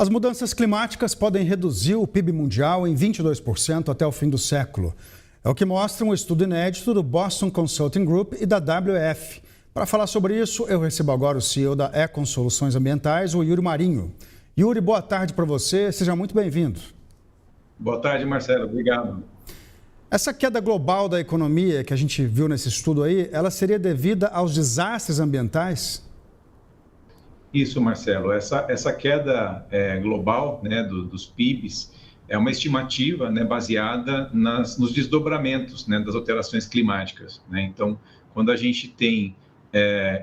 As mudanças climáticas podem reduzir o PIB mundial em 22% até o fim do século. É o que mostra um estudo inédito do Boston Consulting Group e da WF. Para falar sobre isso, eu recebo agora o CEO da Econ Soluções Ambientais, o Yuri Marinho. Yuri, boa tarde para você, seja muito bem-vindo. Boa tarde, Marcelo, obrigado. Essa queda global da economia que a gente viu nesse estudo aí, ela seria devida aos desastres ambientais? Isso, Marcelo. Essa queda global, né, dos PIBs é uma estimativa, né, baseada nos desdobramentos, né, das alterações climáticas, né? Então, quando a gente tem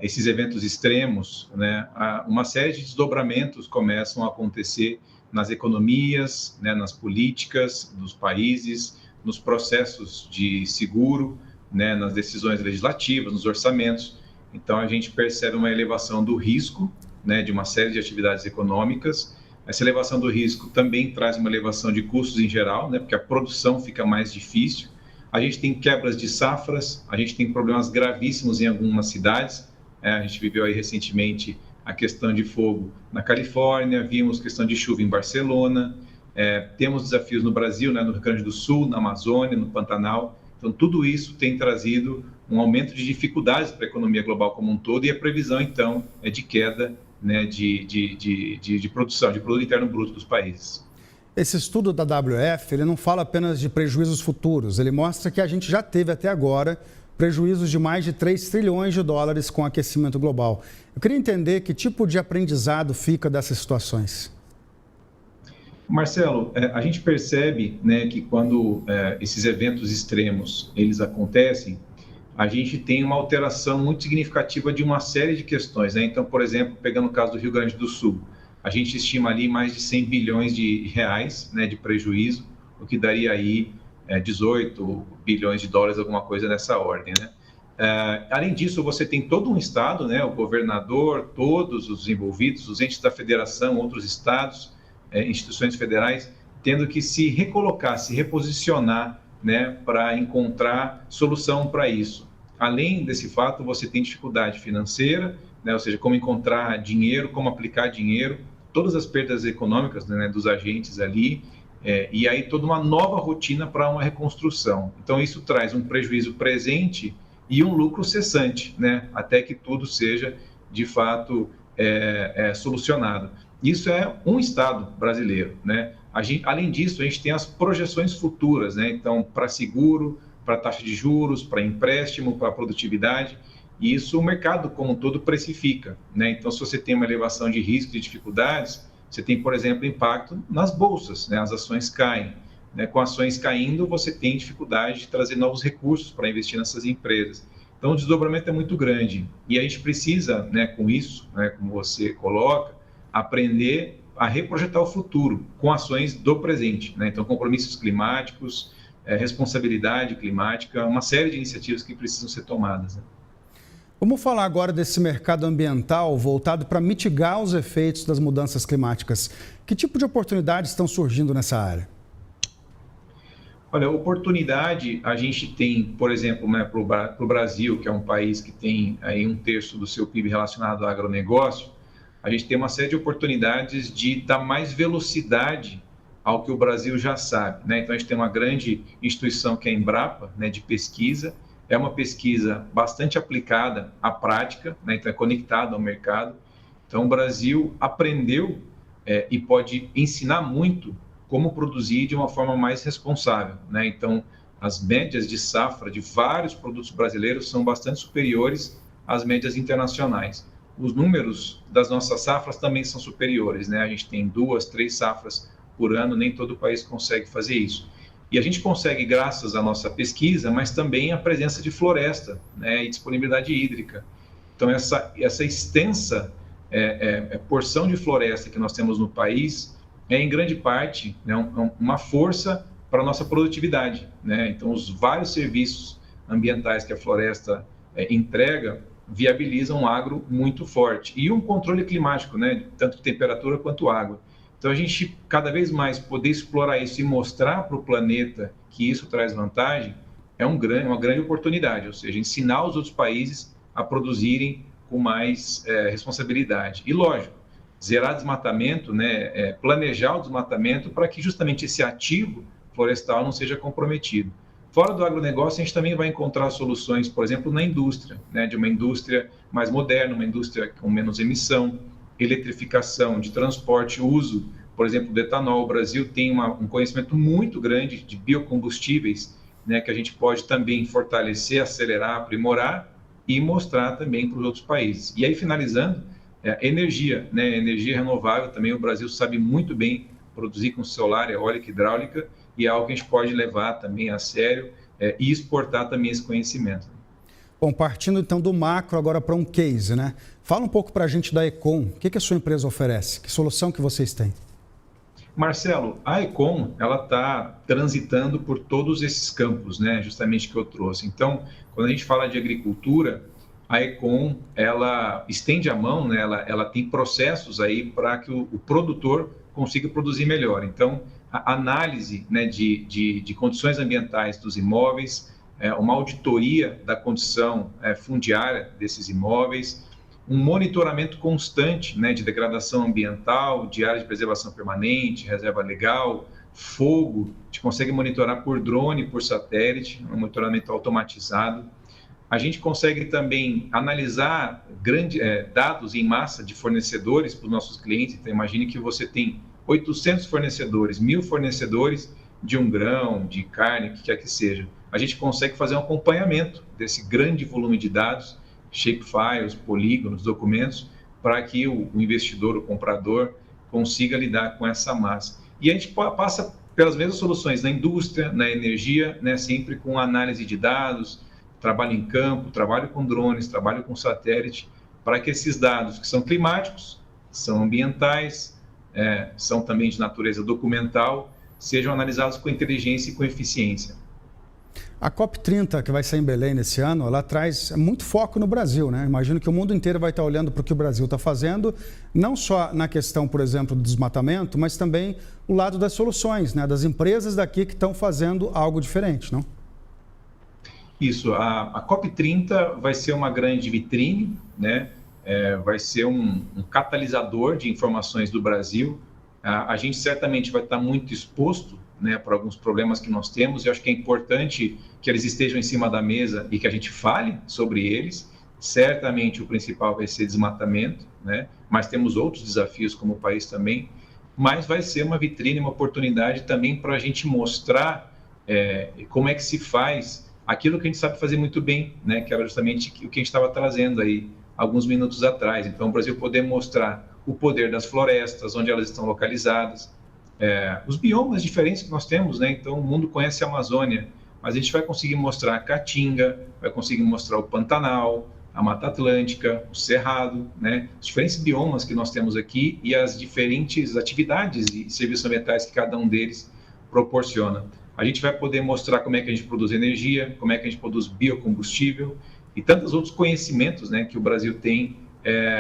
esses eventos extremos, né, uma série de desdobramentos começam a acontecer nas economias, né, nas políticas dos países, nos processos de seguro, né, nas decisões legislativas, nos orçamentos. Então, a gente percebe uma elevação do risco, né, de uma série de atividades econômicas. Essa elevação do risco também traz uma elevação de custos em geral, né, porque a produção fica mais difícil. A gente tem quebras de safras, a gente tem problemas gravíssimos em algumas cidades. A gente viveu aí recentemente a questão de fogo na Califórnia, vimos questão de chuva em Barcelona, temos desafios no Brasil, né, no Rio Grande do Sul, na Amazônia, no Pantanal. Então, tudo isso tem trazido um aumento de dificuldades para a economia global como um todo e a previsão, então, é de queda, né, de produção, de produto interno bruto dos países. Esse estudo da WF, ele não fala apenas de prejuízos futuros, ele mostra que a gente já teve até agora prejuízos de mais de 3 trilhões de dólares com o aquecimento global. Eu queria entender que tipo de aprendizado fica dessas situações. Marcelo, a gente percebe, né, que quando esses eventos extremos eles acontecem, a gente tem uma alteração muito significativa de uma série de questões, né? Então, por exemplo, pegando o caso do Rio Grande do Sul, a gente estima ali mais de 100 bilhões de reais, né, de prejuízo, o que daria aí 18 bilhões de dólares, alguma coisa nessa ordem, né? Além disso, você tem todo um estado, né, o governador, todos os envolvidos, os entes da federação, outros estados, instituições federais, tendo que se recolocar, se reposicionar, né, para encontrar solução para isso. Além desse fato, você tem dificuldade financeira, né, ou seja, como encontrar dinheiro, como aplicar dinheiro, todas as perdas econômicas, né, dos agentes ali, e aí toda uma nova rotina para uma reconstrução. Então, isso traz um prejuízo presente e um lucro cessante, né, até que tudo seja, de fato, solucionado. Isso é um estado brasileiro, né? Além disso, a gente tem as projeções futuras, né? Então, para seguro, para taxa de juros, para empréstimo, para produtividade, e isso o mercado como um todo precifica, né? Então, se você tem uma elevação de risco e dificuldades, você tem, por exemplo, impacto nas bolsas, né? As ações caem, né? Com ações caindo, você tem dificuldade de trazer novos recursos para investir nessas empresas. Então, o desdobramento é muito grande e a gente precisa, né, com isso, né, como você coloca, aprender a reprojetar o futuro com ações do presente, né? Então, compromissos climáticos, responsabilidade climática, uma série de iniciativas que precisam ser tomadas, né? Vamos falar agora desse mercado ambiental voltado para mitigar os efeitos das mudanças climáticas. Que tipo de oportunidades estão surgindo nessa área? Olha, oportunidade a gente tem, por exemplo, né, para o Brasil, que é um país que tem aí 1/3 do seu PIB relacionado ao agronegócio, a gente tem uma série de oportunidades de dar mais velocidade ao que o Brasil já sabe, né? Então, a gente tem uma grande instituição que é a Embrapa, né, de pesquisa. É uma pesquisa bastante aplicada à prática, né? Então, é conectada ao mercado. Então, o Brasil aprendeu e pode ensinar muito como produzir de uma forma mais responsável, né? Então, as médias de safra de vários produtos brasileiros são bastante superiores às médias internacionais. Os números das nossas safras também são superiores, né? A gente tem 2, 3 safras por ano, nem todo o país consegue fazer isso. E a gente consegue graças à nossa pesquisa, mas também à presença de floresta, né, e disponibilidade hídrica. Então, essa extensa porção de floresta que nós temos no país é, em grande parte, né, uma força para a nossa produtividade, né? Então, os vários serviços ambientais que a floresta entrega viabilizam um agro muito forte. E um controle climático, né? Tanto de temperatura quanto água. Então, a gente cada vez mais poder explorar isso e mostrar para o planeta que isso traz vantagem é uma grande oportunidade, ou seja, ensinar os outros países a produzirem com mais responsabilidade. E, lógico, zerar desmatamento, né, planejar o desmatamento para que justamente esse ativo florestal não seja comprometido. Fora do agronegócio, a gente também vai encontrar soluções, por exemplo, na indústria, né, de uma indústria mais moderna, uma indústria com menos emissão, eletrificação de transporte, uso, por exemplo, do etanol. O Brasil tem um conhecimento muito grande de biocombustíveis, né, que a gente pode também fortalecer, acelerar, aprimorar e mostrar também para os outros países. E aí, finalizando, energia, né, energia renovável também o Brasil sabe muito bem produzir com solar, eólica, hidráulica, e é algo que a gente pode levar também a sério e exportar também esse conhecimento. Bom, partindo então do macro agora para um case, né? Fala um pouco para a gente da Econ. O que a sua empresa oferece? Que solução que vocês têm? Marcelo, a Econ, ela está transitando por todos esses campos, né? Justamente que eu trouxe. Então, quando a gente fala de agricultura, a Econ, ela estende a mão, né? Ela tem processos aí para que o produtor consiga produzir melhor. Então, a análise, né, de condições ambientais dos imóveis, uma auditoria da condição fundiária desses imóveis, um monitoramento constante, né, de degradação ambiental, de área de preservação permanente, reserva legal, fogo, a gente consegue monitorar por drone, por satélite, um monitoramento automatizado. A gente consegue também analisar dados em massa de fornecedores para os nossos clientes. Então, imagine que você tem 800 fornecedores, 1.000 fornecedores de um grão, de carne, o que quer que seja. A gente consegue fazer um acompanhamento desse grande volume de dados, shapefiles, polígonos, documentos, para que o investidor, o comprador, consiga lidar com essa massa. E a gente passa pelas mesmas soluções na indústria, na energia, né, sempre com análise de dados, trabalho em campo, trabalho com drones, trabalho com satélite, para que esses dados que são climáticos, são ambientais, são também de natureza documental, sejam analisados com inteligência e com eficiência. A COP30, que vai ser em Belém nesse ano, ela traz muito foco no Brasil, né? Imagino que o mundo inteiro vai estar olhando para o que o Brasil está fazendo, não só na questão, por exemplo, do desmatamento, mas também o lado das soluções, né? Das empresas daqui que estão fazendo algo diferente, não? Isso, a COP30 vai ser uma grande vitrine, né? Vai ser um catalisador de informações do Brasil. A gente certamente vai estar muito exposto, né, para alguns problemas que nós temos, e eu acho que é importante que eles estejam em cima da mesa e que a gente fale sobre eles. Certamente o principal vai ser desmatamento, né? Mas temos outros desafios como o país também, mas vai ser uma vitrine, uma oportunidade também para a gente mostrar como é que se faz aquilo que a gente sabe fazer muito bem, né? Que era justamente o que a gente estava trazendo aí alguns minutos atrás. Então, o Brasil poder mostrar o poder das florestas, onde elas estão localizadas, os biomas diferentes que nós temos, né? Então, o mundo conhece a Amazônia, mas a gente vai conseguir mostrar a Caatinga, vai conseguir mostrar o Pantanal, a Mata Atlântica, o Cerrado, né? Os diferentes biomas que nós temos aqui e as diferentes atividades e serviços ambientais que cada um deles proporciona. A gente vai poder mostrar como é que a gente produz energia, como é que a gente produz biocombustível e tantos outros conhecimentos, né, que o Brasil tem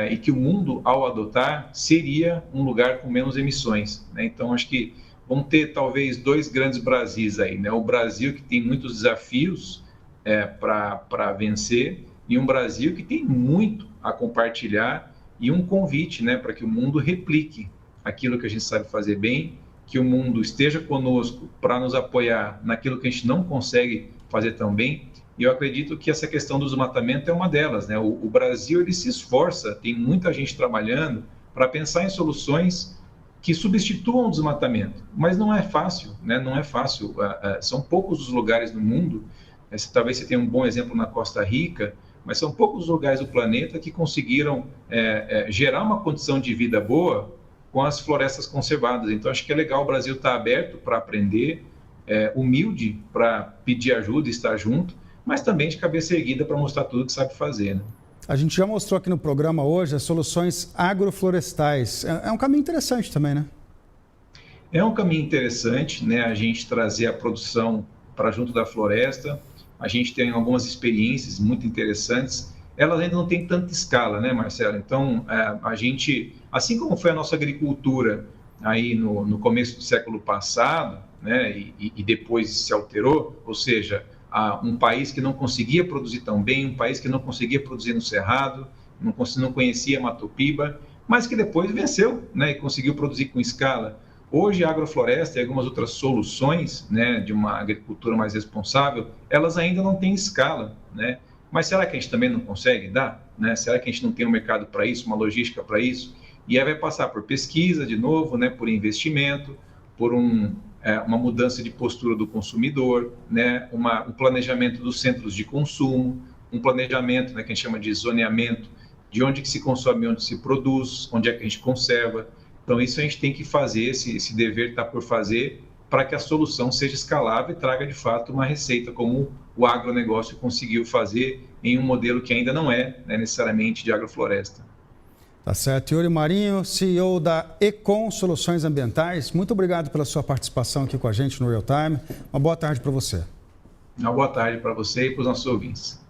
e que o mundo, ao adotar, seria um lugar com menos emissões, né? Então, acho que vão ter talvez dois grandes Brasis aí, né? O Brasil que tem muitos desafios para vencer e um Brasil que tem muito a compartilhar e um convite, né, para que o mundo replique aquilo que a gente sabe fazer bem, que o mundo esteja conosco para nos apoiar naquilo que a gente não consegue fazer tão bem. E eu acredito que essa questão do desmatamento é uma delas, né? O Brasil, ele se esforça, tem muita gente trabalhando para pensar em soluções que substituam o desmatamento, mas não é fácil, né? Não é fácil. São poucos os lugares no mundo, talvez você tenha um bom exemplo na Costa Rica, mas são poucos os lugares do planeta que conseguiram gerar uma condição de vida boa com as florestas conservadas. Então, acho que é legal o Brasil estar aberto para aprender, humilde para pedir ajuda e estar junto, mas também de cabeça erguida para mostrar tudo que sabe fazer, né? A gente já mostrou aqui no programa hoje as soluções agroflorestais. É um caminho interessante também, né? É um caminho interessante, né? A gente trazer a produção para junto da floresta. A gente tem algumas experiências muito interessantes. Elas ainda não têm tanta escala, né, Marcelo? Então, a gente, assim como foi a nossa agricultura aí no começo do século passado, né, e depois se alterou, ou seja, um país que não conseguia produzir tão bem, um país que não conseguia produzir no Cerrado, não conhecia Mato Piba, mas que depois venceu, né, e conseguiu produzir com escala. Hoje, a agrofloresta e algumas outras soluções, né, de uma agricultura mais responsável, elas ainda não têm escala, né? Mas será que a gente também não consegue dar? Né? Será que a gente não tem um mercado para isso, uma logística para isso? E aí vai passar por pesquisa, de novo, né, por investimento, por uma mudança de postura do consumidor, né, um planejamento dos centros de consumo, um planejamento, né, que a gente chama de zoneamento, de onde que se consome, onde se produz, onde é que a gente conserva. Então, isso a gente tem que fazer, esse dever está por fazer, para que a solução seja escalável e traga, de fato, uma receita, como o agronegócio conseguiu fazer em um modelo que ainda não é, né, necessariamente de agrofloresta. Tá certo. Yuri Marinho, CEO da Econ Soluções Ambientais, muito obrigado pela sua participação aqui com a gente no Real Time. Uma boa tarde para você. Uma boa tarde para você e para os nossos ouvintes.